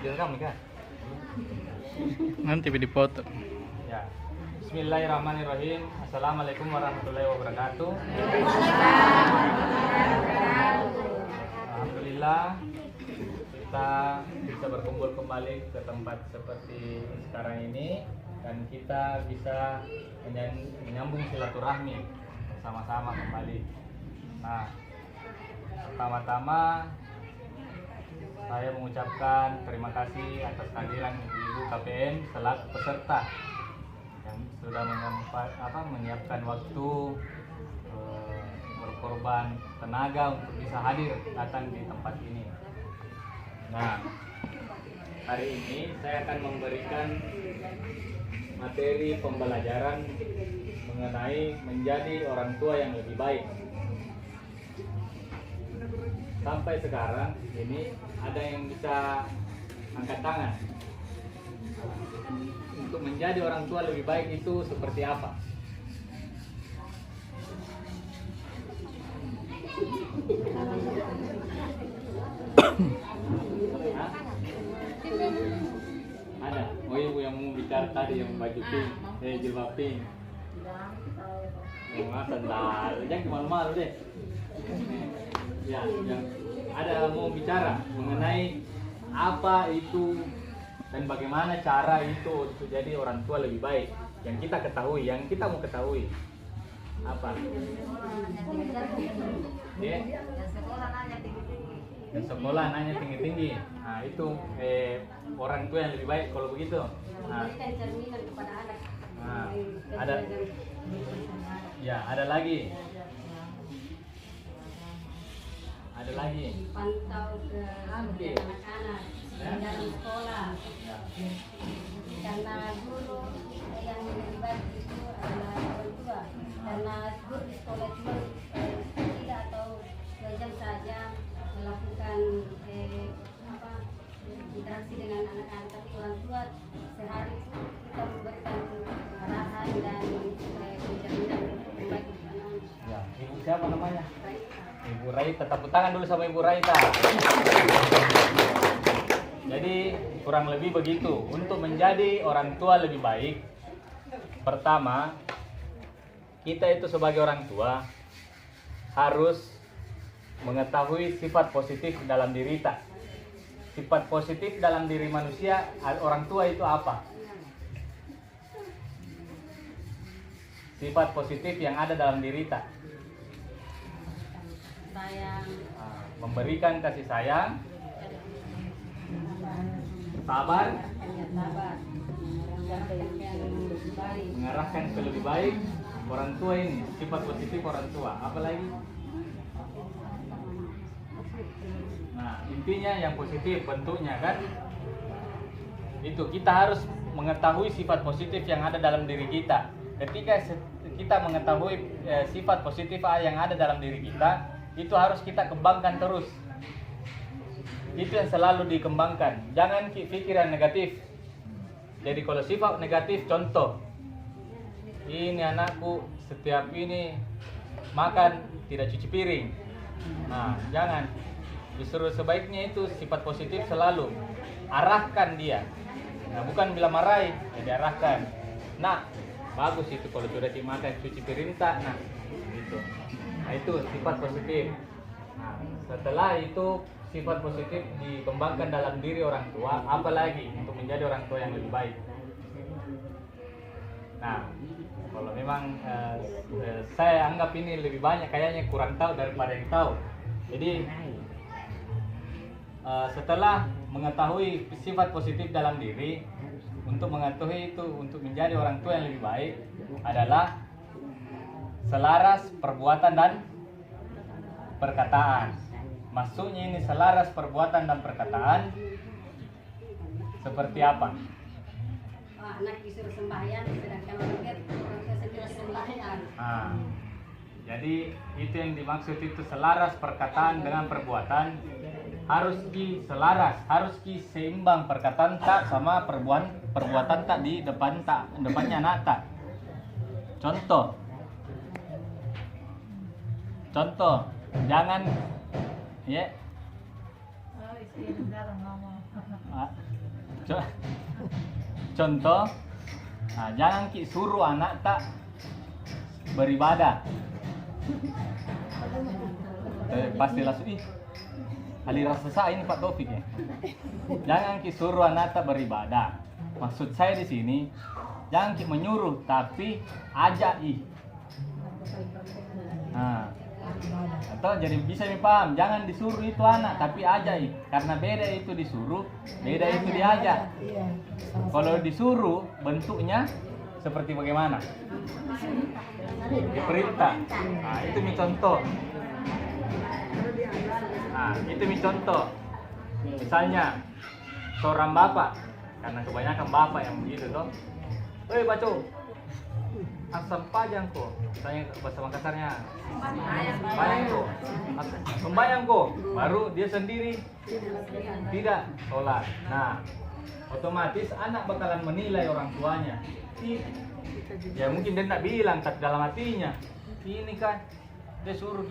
direkam nih kan? Nanti dipoto. Ya. Bismillahirrahmanirrahim. Assalamualaikum warahmatullahi wabarakatuh. Alhamdulillah kita bisa berkumpul kembali ke tempat seperti sekarang ini dan kita bisa menyambung silaturahmi sama-sama kembali. Nah, pertama-tama saya mengucapkan terima kasih atas kehadiran Ibu KPM selaku peserta yang sudah menyiapkan waktu, berkorban tenaga untuk bisa hadir datang di tempat ini. Nah, hari ini saya akan memberikan materi pembelajaran mengenai menjadi orang tua yang lebih baik. Sampai sekarang ini ada yang bisa angkat tangan untuk menjadi orang tua lebih baik itu seperti apa? Ada? Oh, ibu yang mau bicara tadi yang baju pink, jilbab pink. Yang sandal, jangan malu-malu deh. Ya, yang ada mau bicara mengenai apa itu dan bagaimana cara itu untuk jadi orang tua lebih baik. Yang kita ketahui, yang kita mau ketahui apa? Ya. Yang sekolah nanya tinggi-tinggi. Nah, itu orang tua yang lebih baik kalau begitu. Nah, ada. Ya, ada lagi. Ada lagi. Pantau ke anak-anak dalam sekolah. Ya. Karena guru yang lebih baik itu adalah orang tua. Karena guru di sekolah cuma tidak atau 2 jam saja melakukan interaksi dengan anak-anak, tapi orang tua sehari itu kita memberikan arahan dan pencerminan yang baik untuk anak-anak. Ya, ibu siapa namanya? Ibu Raita, tepuk tangan dulu sama Ibu Raita. Jadi kurang lebih begitu. Untuk menjadi orang tua lebih baik, pertama kita itu sebagai orang tua harus mengetahui sifat positif dalam diri kita. Sifat positif dalam diri manusia, orang tua itu apa? Sifat positif yang ada dalam diri kita. Sayang, Memberikan kasih sayang, sabar, mengarahkan ke lebih baik. Orang tua ini sifat positif orang tua. Apalagi? Nah, intinya yang positif bentuknya kan. Itu kita harus mengetahui sifat positif yang ada dalam diri kita. Ketika kita mengetahui sifat positif yang ada dalam diri kita, itu harus kita kembangkan terus. Itu yang selalu dikembangkan. Jangan pikiran negatif. Jadi kalau sifat negatif, contoh, ini anakku setiap ini makan tidak cuci piring. Nah, jangan. Justru sebaiknya itu sifat positif selalu arahkan dia. Nah, bukan bila marahi, jadi arahkan. Nah, bagus itu kalau sudah dimakan cuci piring tak. Nah, gitu. Nah, itu sifat positif. Nah, setelah itu sifat positif dikembangkan dalam diri orang tua, apalagi untuk menjadi orang tua yang lebih baik. Nah, kalau memang saya anggap ini lebih banyak kayaknya kurang tahu daripada yang tahu. Jadi setelah mengetahui sifat positif dalam diri, untuk mengetahui itu untuk menjadi orang tua yang lebih baik adalah selaras perbuatan dan perkataan. Maksudnya ini selaras perbuatan dan perkataan seperti apa? anak disuruh sembahyang, sedangkan orang tua sendiri sembahyang. Nah, jadi itu yang dimaksud itu selaras perkataan dengan perbuatan. Harus selaras, harus seimbang perkataan tak sama perbuatan tak di depannya anak tak. Contoh, jangan ya. Contoh, nah, jangan ki suruh anak tak beribadah. Pasti langsung aliran sesa ini Pak Taufik ya. Jangan ki suruh anak tak beribadah. Maksud saya di sini jangan ki menyuruh tapi ajak Nah, atau jadi bisa dipaham, jangan disuruh itu anak tapi ajak karena beda itu disuruh, beda itu diajak. Kalau disuruh bentuknya seperti bagaimana? Perintah. Nah, itu nih contoh. Nah, itu nih contoh. Misalnya seorang bapak, karena kebanyakan bapak yang begitu toh. Woi baco, asam pajang kok. Misalnya bahasa Makassarnya. Sembayang kok. Sembayang kok. Baru dia sendiri tidak sholat. Nah, otomatis anak bakalan menilai orang tuanya. Ya mungkin dia tidak bilang tapi dalam hatinya ini kan dia suruh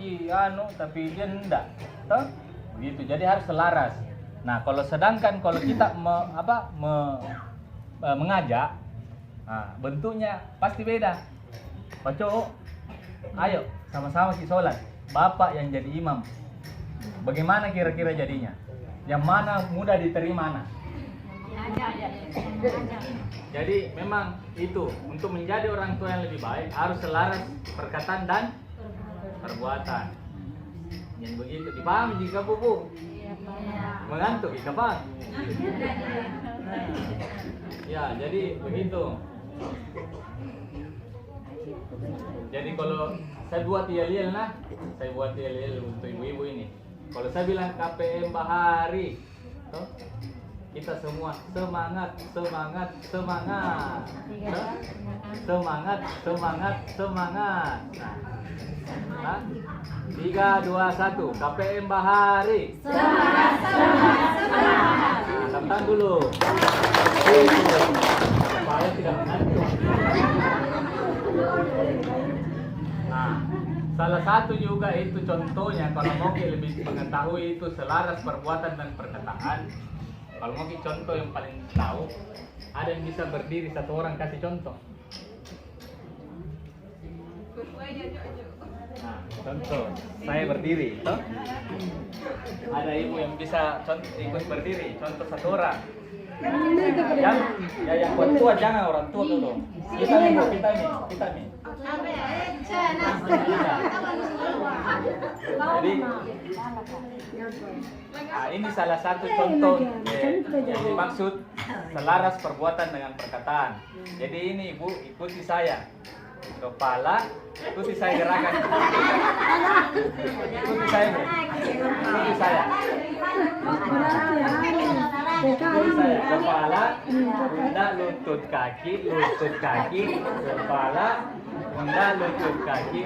tapi dia enggak toh begitu. Jadi harus selaras. Nah kalau kita mengajak, nah, bentuknya pasti beda. Baco, ayo sama-sama kita sholat, bapak yang jadi imam, bagaimana kira-kira jadinya? Yang mana mudah diterima anak? Jadi memang itu untuk menjadi orang tua yang lebih baik harus selaras perkataan dan perbuatan. Yang begitu dipahami jika bu mengantuk jika Pak. Ya jadi begitu. Jadi kalau saya buat yel-yel untuk ibu-ibu ini. Kalau saya bilang KPM Bahari, toh, kita semua semangat. Nah, 3, 2, 1 KPM Bahari. Semangat. Nah, tepuk dulu. Supaya tidak mengantuk. Nah, salah satu juga itu contohnya kalau mau lebih mengetahui itu selaras perbuatan dan perkataan. Kalau mau contoh yang paling tahu, ada yang bisa berdiri satu orang kasih contoh. Nah, contoh, saya berdiri, toh? Ada ibu yang bisa ikut berdiri, contoh satu orang. Yang kuat jangan orang tua dulu. Kita nih. Jadi, ini salah satu contoh yang dimaksud selaras perbuatan dengan perkataan. Jadi ini ibu ikuti saya. Kepala, ikuti saya gerakan. Ikuti saya bu. Ikuti saya. Kepala, pundak, lutut kaki, kepala, pundak, lutut kaki,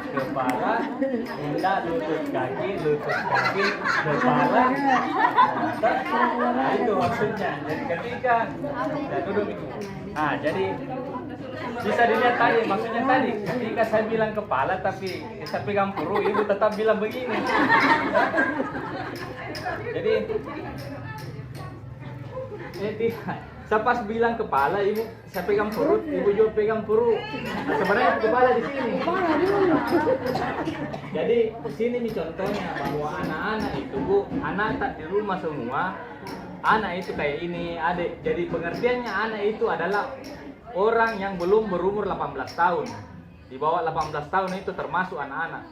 kepala, pundak, lutut kaki, kepala. Nah, itu maksudnya. Jadi ketika saya duduk itu. Nah, jadi bisa dilihat tadi, maksudnya tadi ketika saya bilang kepala tapi saya pegang perut, ibu tetap bilang begini. Jadi tidak. Saya pas bilang kepala, ibu saya pegang perut, ibu juga pegang perut. Nah, sebenarnya kepala di sini. Jadi sini nih contohnya bahwa anak-anak itu bu, anak tak di rumah semua. Anak itu kayak ini, adik. Jadi pengertiannya anak itu adalah orang yang belum berumur 18 tahun. Di bawah 18 tahun itu termasuk anak-anak.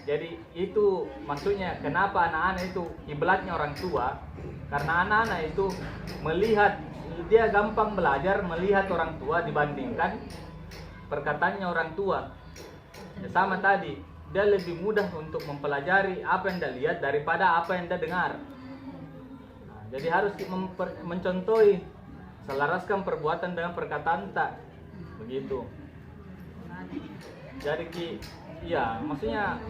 Jadi itu maksudnya kenapa anak-anak itu kiblatnya orang tua. Karena anak-anak itu melihat, dia gampang belajar melihat orang tua dibandingkan perkataannya orang tua. Ya, sama tadi, dia lebih mudah untuk mempelajari apa yang dia lihat daripada apa yang dia dengar. Nah, jadi harus mencontohi, selaraskan perbuatan dengan perkataan tak begitu. Jadi iya, maksudnya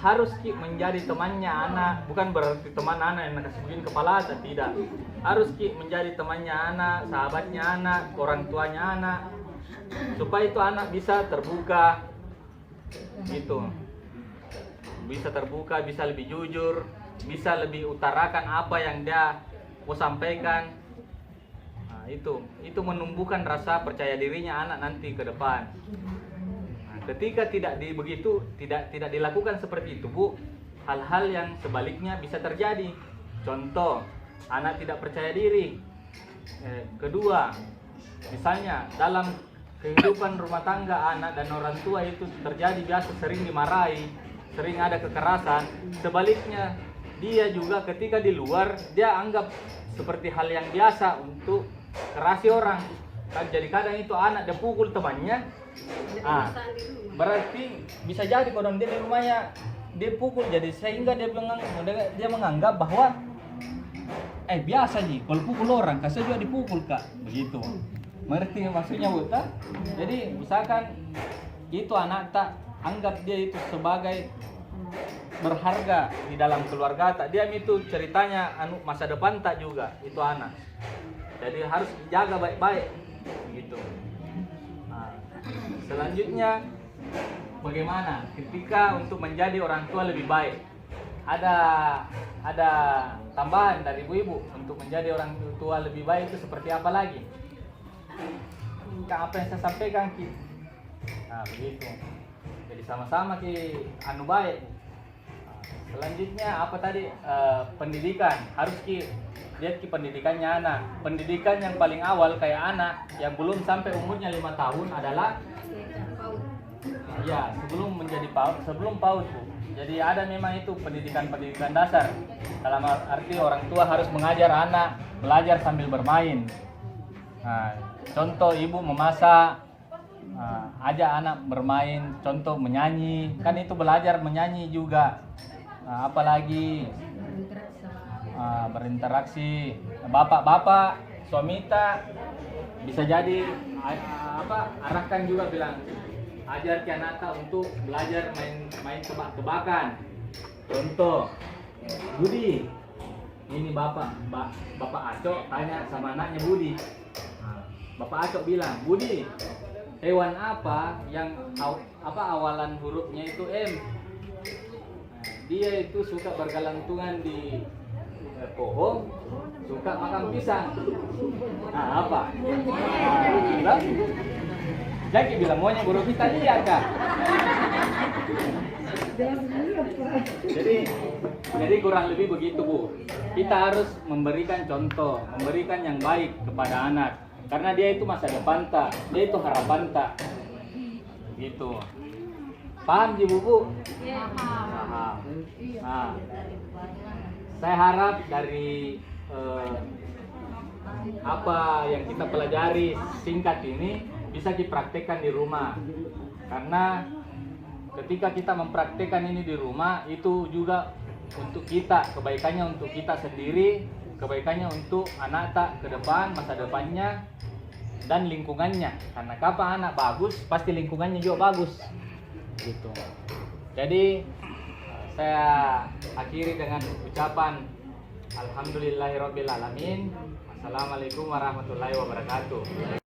harus menjadi temannya anak, bukan berarti teman anak yang kasih begini kepala atau tidak. Harus menjadi temannya anak, sahabatnya anak, orang tuanya anak, supaya itu anak bisa terbuka, gitu. Bisa terbuka, bisa lebih jujur, bisa lebih utarakan apa yang dia mau sampaikan. Nah, itu menumbuhkan rasa percaya dirinya anak nanti ke depan. Nah, ketika tidak dilakukan seperti itu, Bu, hal-hal yang sebaliknya bisa terjadi. Contoh, anak tidak percaya diri. Kedua, misalnya dalam kehidupan rumah tangga anak dan orang tua itu terjadi biasa sering dimarahi, sering ada kekerasan. Sebaliknya, dia juga ketika di luar dia anggap seperti hal yang biasa untuk kerasi orang. Kan jadi kadang itu anak dia pukul temannya. Berarti bisa jadi kalau dia di rumahnya dia pukul, jadi sehingga dia menganggap bahwa biasa sih kalau pukul orang kasih juga dipukul Kak, begitu. Mengerti maksudnya Bu? Jadi misalkan itu anak tak anggap dia itu sebagai berharga di dalam keluarga tak, dia itu ceritanya masa depan tak juga itu anak. Jadi harus dijaga baik-baik gitu. Nah, selanjutnya bagaimana ketika untuk menjadi orang tua lebih baik? Ada tambahan dari ibu-ibu untuk menjadi orang tua lebih baik itu seperti apa lagi? Apa yang saya sampaikan Ki? Nah, begitu. Jadi sama-sama Ki baik. Nah, selanjutnya apa tadi? Pendidikan. Harus Ki lihat Ki pendidikannya anak. Pendidikan yang paling awal kayak anak yang belum sampai umurnya 5 tahun adalah ya, sebelum PAUD, Bu. Jadi ada memang itu pendidikan dasar. Dalam arti orang tua harus mengajar anak belajar sambil bermain. Nah, contoh ibu memasak, ajak anak bermain, contoh menyanyi, kan itu belajar menyanyi juga. Nah, apalagi berinteraksi. Bapak-bapak, suamita bisa jadi arahkan juga bilang ajar ke anak untuk belajar main tebak-tebakan. Contoh, Budi, ini bapak Aco tanya sama anaknya Budi. Bapak Aco bilang, Budi, hewan apa yang awalan hurufnya itu M? Dia itu suka bergelantungan di pohon, suka makan pisang. Nah, apa? Jadi bilang maunya guru kita lihat Kak. Jadi kurang lebih begitu Bu. Kita harus memberikan contoh, memberikan yang baik kepada anak. Karena dia itu masa depan tak, dia itu harapan tak. Gitu. Paham Ji Bu? Paham. Nah, saya harap dari apa yang kita pelajari singkat ini bisa dipraktekkan di rumah. Karena ketika kita mempraktekkan ini di rumah, itu juga untuk kita, kebaikannya untuk kita sendiri, kebaikannya untuk anak tak ke depan, masa depannya, dan lingkungannya. Karena kapan anak bagus, pasti lingkungannya juga bagus. Gitu. Jadi saya akhiri dengan ucapan Alhamdulillahirobbilalamin. Assalamualaikum warahmatullahi wabarakatuh.